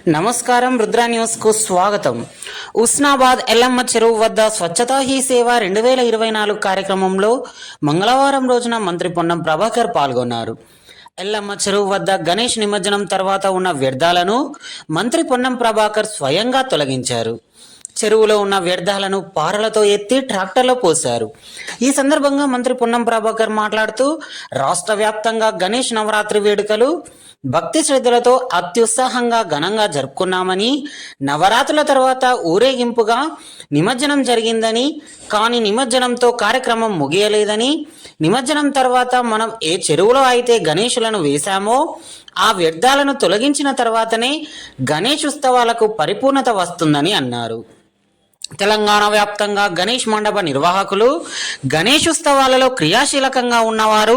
నమస్కారం, రుద్ర న్యూస్ కు స్వాగతం. ఉస్నాబాద్ ఎల్లమ్మ చెరువు వద్ద స్వచ్ఛతా హీ సేవ 2024 కార్యక్రమంలో మంగళవారం రోజున మంత్రి పొన్నం ప్రభాకర్ పాల్గొన్నారు. ఎల్లమ్మ చెరువు వద్ద గణేష్ నిమజ్జనం తర్వాత ఉన్న వ్యర్థాలను మంత్రి పొన్నం ప్రభాకర్ స్వయంగా తొలగించారు. చెరువులో ఉన్న వ్యర్థాలను పారలతో ఎత్తి ట్రాక్టర్లో పోశారు. ఈ సందర్భంగా మంత్రి పొన్నం ప్రభాకర్ మాట్లాడుతూ, రాష్ట్ర వ్యాప్తంగా గణేష్ నవరాత్రి వేడుకలు భక్తి శ్రద్ధలతో అత్యుత్సాహంగా ఘనంగా జరుపుకున్నామని, నవరాత్రుల తర్వాత ఊరేగింపుగా నిమజ్జనం జరిగిందని, కానీ నిమజ్జనంతో కార్యక్రమం ముగియలేదని, నిమజ్జనం తర్వాత మనం ఏ చెరువులో అయితే గణేశులను వేశామో ఆ వ్యర్థాలను తొలగించిన తర్వాతనే గణేష్ ఉత్సవాలకు పరిపూర్ణత వస్తుందని అన్నారు. తెలంగాణ వ్యాప్తంగా గణేష్ మండప నిర్వాహకులు, గణేష్ ఉత్సవాలలో క్రియాశీలకంగా ఉన్నవారు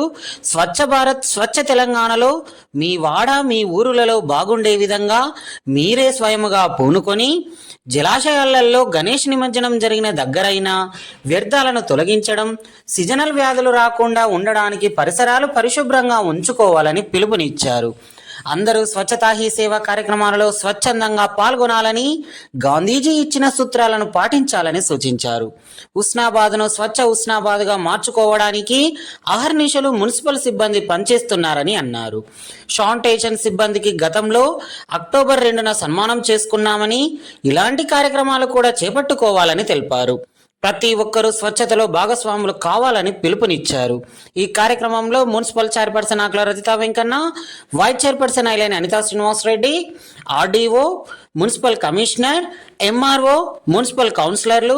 స్వచ్ఛ భారత్ స్వచ్ఛ తెలంగాణలో మీ వాడ మీ ఊరులలో బాగుండే విధంగా మీరే స్వయముగా పూనుకొని జలాశయాలలో గణేష్ నిమజ్జనం జరిగిన దగ్గరైన వ్యర్థాలను తొలగించడం, సీజనల్ వ్యాధులు రాకుండా ఉండడానికి పరిసరాలు పరిశుభ్రంగా ఉంచుకోవాలని పిలుపునిచ్చారు. అందరూ స్వచ్ఛతా హీ సేవ కార్యక్రమాలలో స్వచ్ఛందంగా పాల్గొనాలని, గాంధీజీ ఇచ్చిన సూత్రాలను పాటించాలని సూచించారు. ఉస్నాబాద్ను స్వచ్ఛ ఉస్నాబాద్గా మార్చుకోవడానికి అహర్నిశలు మున్సిపల్ సిబ్బంది పనిచేస్తున్నారని అన్నారు. శానిటేషన్ సిబ్బందికి గతంలో అక్టోబర్ 2న సన్మానం చేసుకున్నామని, ఇలాంటి కార్యక్రమాలు కూడా చేపట్టుకోవాలని తెలిపారు. ప్రతి ఒక్కరూ స్వచ్ఛతలో భాగస్వాములు కావాలని పిలుపునిచ్చారు. ఈ కార్యక్రమంలో municipal chairperson Akula Rajitha Venkanna, vice chairperson Ailaina Anitha Srinivasa Reddy, RDO, municipal commissioner, MRO, municipal కౌన్సిలర్లు,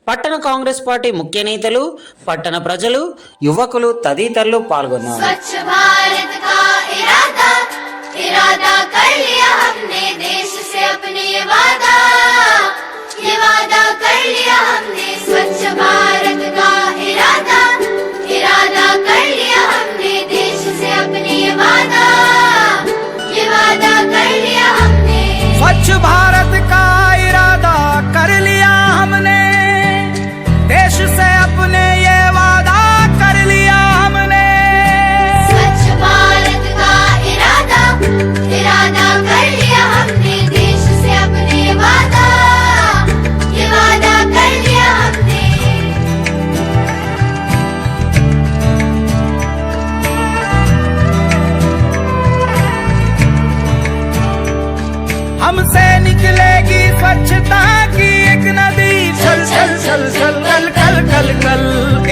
పట్టణ కాంగ్రెస్ పార్టీ ముఖ్య నేతలు, పట్టణ ప్రజలు, యువకులు తదితరులు పాల్గొన్నారు. ये वादा कर लिया हमने स्वच्छ भारत का इरादा कर लिया हमने देश से अपने ये वादा कर लिया हमने स्वच्छ भारत का इरादा कर लिया हमने देश से अपने ये वादा कर लिया हमने स्वच्छ भारत का इरादा कर लिया हमने देश से अपने वादा कर लिया हमने। हमसे निकलेगी स्वच्छता की एक नदी, चल चल चल चल कल कल कल कल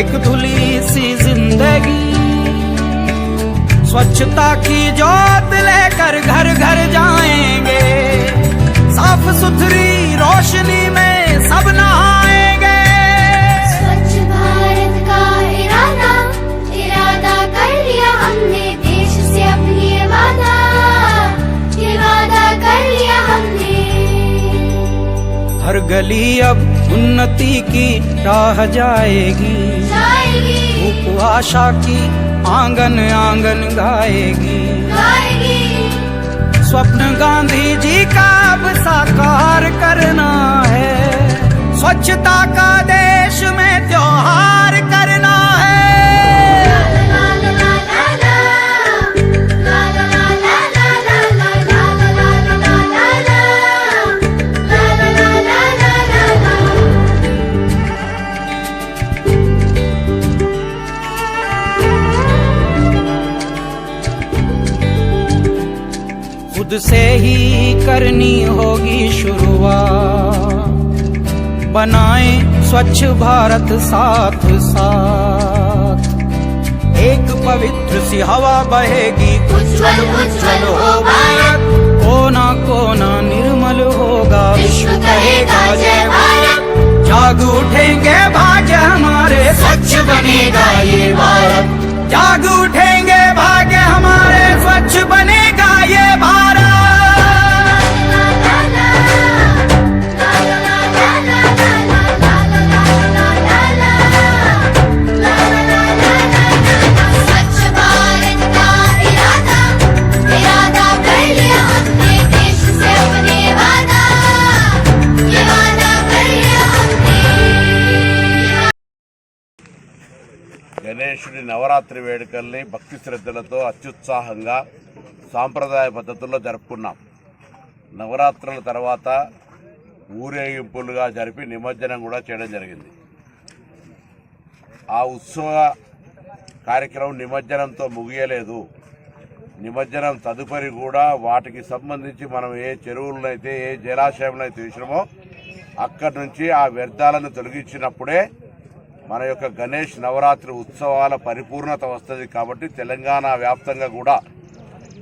एक धुली सी जिंदगी। स्वच्छता की जोत लेकर घर घर जाएंगे, साफ सुथरी रोशनी में सब नहाएंगे। स्वच्छ भारत का इरादा कर लिया हमने देश से अपनी ये वादा कर लिया हमने। हर गली अब उन्नति की राह जाएगी, धूप आशा की आंगन आंगन गाएगी। स्वप्न गांधी जी का अब साकार करना है, स्वच्छता का देश में त्योहार करना है। खुद से ही करनी होगी शुरुआत, बनाएं स्वच्छ भारत साथ साथ। एक पवित्र सी हवा बहेगी, उज्जवल उज्जवल हो भारत, कोना कोना निर्मल होगा, विश्व कहेगा जय भारत। जाग उठेंगे भाग्य हमारे, स्वच्छ बनेगा ये भारत। जाग उठेंगे भाग्य हमारे, स्वच्छ बनेगा ये भारत। स्वच्छ भारत का इरादा कर लिया हमने देश से अपने वादा कर लिया हमने। గణేశుడి నవరాత్రి వేడుకల్ని భక్తి శ్రద్ధలతో అత్యుత్సాహంగా సాంప్రదాయ పద్ధతుల్లో జరుపుకున్నాం. నవరాత్రుల తర్వాత ఊరేగింపులుగా జరిపి నిమజ్జనం కూడా చేయడం జరిగింది. ఆ ఉత్సవ కార్యక్రమం నిమజ్జనంతో ముగియలేదు. నిమజ్జనం తదుపరి కూడా వాటికి సంబంధించి మనం ఏ చెరువులనైతే ఏ జలాశయంలో అయితే తీసినామో అక్కడి నుంచి ఆ వ్యర్థాలను తొలగించినప్పుడే మన యొక్క గణేష్ నవరాత్రి ఉత్సవాల పరిపూర్ణత వస్తుంది. కాబట్టి తెలంగాణ వ్యాప్తంగా కూడా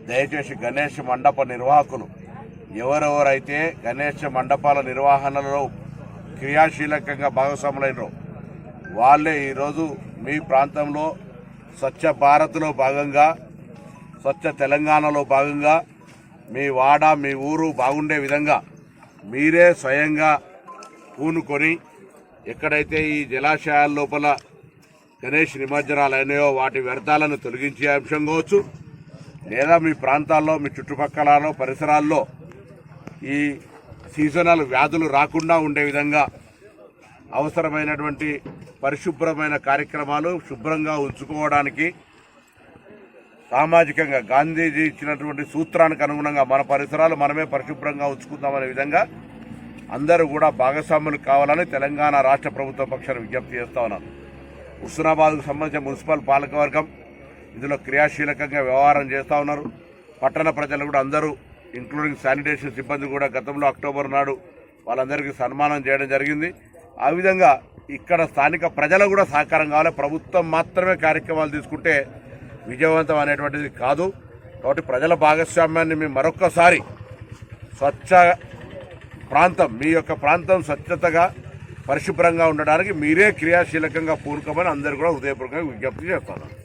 దయచేసి గణేష్ మండప నిర్వాహకులు ఎవరెవరైతే గణేష్ మండపాల నిర్వహణలో క్రియాశీలకంగా భాగస్వాములైనరో వాళ్ళే ఈరోజు మీ ప్రాంతంలో స్వచ్ఛ భారత్లో భాగంగా, స్వచ్ఛ తెలంగాణలో భాగంగా మీ వాడ మీ ఊరు బాగుండే విధంగా మీరే స్వయంగా పూనుకొని ఎక్కడైతే ఈ జలాశయాల లోపల గణేష్ నిమజ్జనాలు అయినాయో వాటి వ్యర్థాలను తొలగించే అంశం కావచ్చు, లేదా మీ ప్రాంతాల్లో మీ చుట్టుపక్కల పరిసరాల్లో ఈ సీజనల్ వ్యాధులు రాకుండా ఉండే విధంగా అవసరమైనటువంటి పరిశుభ్రమైన కార్యక్రమాలు శుభ్రంగా ఉంచుకోవడానికి సామాజికంగా గాంధీజీ ఇచ్చినటువంటి సూత్రానికి అనుగుణంగా మన పరిసరాలు మనమే పరిశుభ్రంగా ఉంచుకుందామనే విధంగా అందరూ కూడా భాగస్వాములు కావాలని తెలంగాణ రాష్ట్ర ప్రభుత్వ పక్షాన విజ్ఞప్తి చేస్తా ఉన్నాను. హుస్నాబాద్కు సంబంధించిన మున్సిపల్ పాలకవర్గం ఇందులో క్రియాశీలకంగా వ్యవహారం చేస్తూ ఉన్నారు. పట్టణ ప్రజలు కూడా అందరూ ఇంక్లూడింగ్ శానిటేషన్ సిబ్బంది కూడా గతంలో అక్టోబర్ నాడు వాళ్ళందరికీ సన్మానం చేయడం జరిగింది. ఆ విధంగా ఇక్కడ స్థానిక ప్రజలకు కూడా సహకారం కావాలి. ప్రభుత్వం మాత్రమే కార్యక్రమాలు తీసుకుంటే విజయవంతం అనేటువంటిది కాదు. కాబట్టి ప్రజల భాగస్వామ్యాన్ని మేము మరొక్కసారి స్వచ్ఛ ప్రాంతం మీ యొక్క ప్రాంతం స్వచ్ఛతగా పరిశుభ్రంగా ఉండడానికి మీరే క్రియాశీలకంగా పూనుకోమని అందరూ కూడా హృదయపూర్వకంగా విజ్ఞప్తి చేస్తున్నారు.